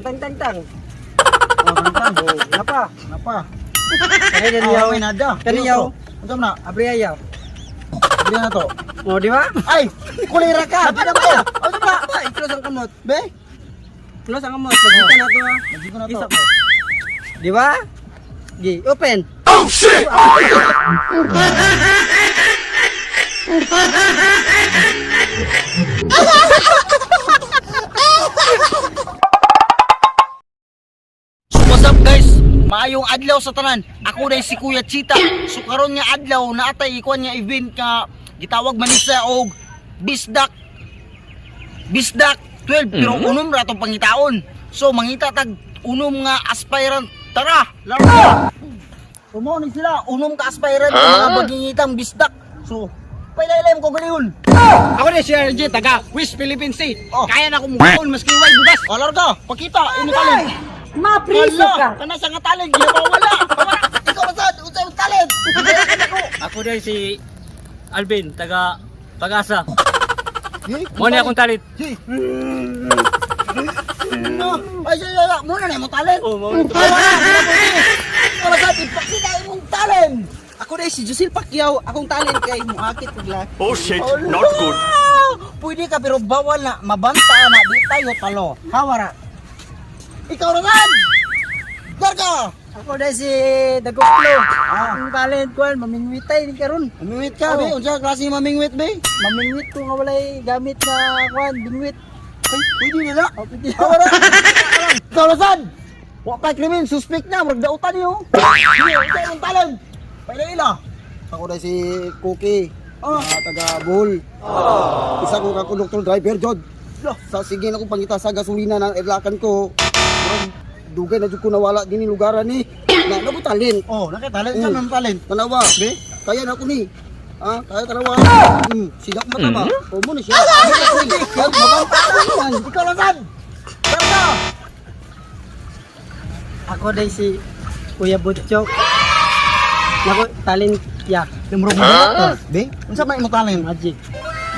tang. Oh, tang. Napa? Napa? Kaniyaw. May nada. Kaniyaw. Unsa na? Abriyaw. Di na to. Oh, di ba? Ay, kulira ka. Di na ba? Oh, di ba? Close ang kamot. Be? Close ang kamot. Nagkita na to ha. Nagiko na to. Isa ko. Di ba? Gi, open. Oh shit! So what's up guys? Maayong adlaw sa tanan. Ako day si Kuya Chita. So karon nga adlaw naatay ikuan nga event nga gitawag man siya og Bisdak 12 pero unom ra tong pangitaon. So mangita tag unom nga aspirant. Tara, laro. Umo ni sila unom ka aspirant nga mga bagingitang Bisdak. So pailaylay mo ko galihon. Ako na si RJ, taga West Philippines Sea. Oh. Kaya na akong mukhaon maski way bugas. O larga, pakita ini talent. Mapriso ka. Kana sa nga talent ginawa. Ikaw ba sad unsay imong talent? Ako din si Alvin, taga Pagasa. Mo Mo ni akong talit. Ay, muna na imong talent. Oh, mo. Wala sa ipakita imong talent. Ako din si Josil Pacquiao, akong talent kay muakit pagla. Oh shit! Not good. Pwede ka pero bawal na mabanta na di tayo talo. Hawara. Ikaw naman. Darga. Ako din si Dagoklo. Akong talent ko, mamingwitay ni karon. Mamingwit ka, be. Unsa klase mamingwit, be? Mamingwit ko nga walay gamit na kwan, bingwit. Ay, pwede nila. Oh, pwede. Hawara. Ikaw naman. Wa pa krimen, suspect na, murag dautan niyo. Sige, unsa imong talent? Paila. Ako na si Cookie. Taga Bohol. Isa ko ka conductor driver jod. Sa sige na ko pangita sa gasolina ng erlakan ko. Murag dugay na jud ko nawala dinhi lugaran ni. Na nako talent. Oh, talent ka ng talent. Tanawa, be. Kaya na ko ni. Kaya tanawa. Sidak mata ba? O mo ni siya. Ikaw lang sad. Tara. Ako din si Kuya Butchok. Nako talent ya. Limrog mo. Be, unsa man imong talent? Magic.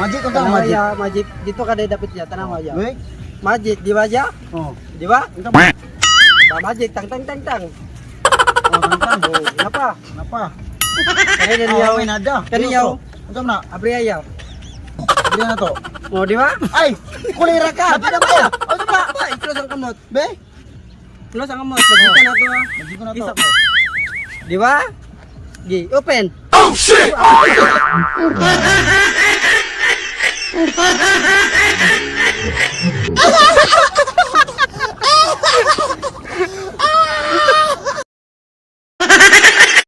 Magic unsa Tanawa magic? ya, magic. Dito ka day dapat ya, tanawa ya. Be. Magic, di ba ya? Oh. Di ba? Unsa man? Ba magic tang. Oh, tantang. Oh, napa? Napa? Kaniyaw. May nada. Kaniyaw. Unsa na? Abriyaw. Di na to. Oh, di ba? Ay, kulira ka. Di na ba? Oh, di ba? Close ang kamot. Be, Close ang kamot. Nagkita na to ha. nagiko na to. Isa ko. Di ba? Gi, open. Oh shit!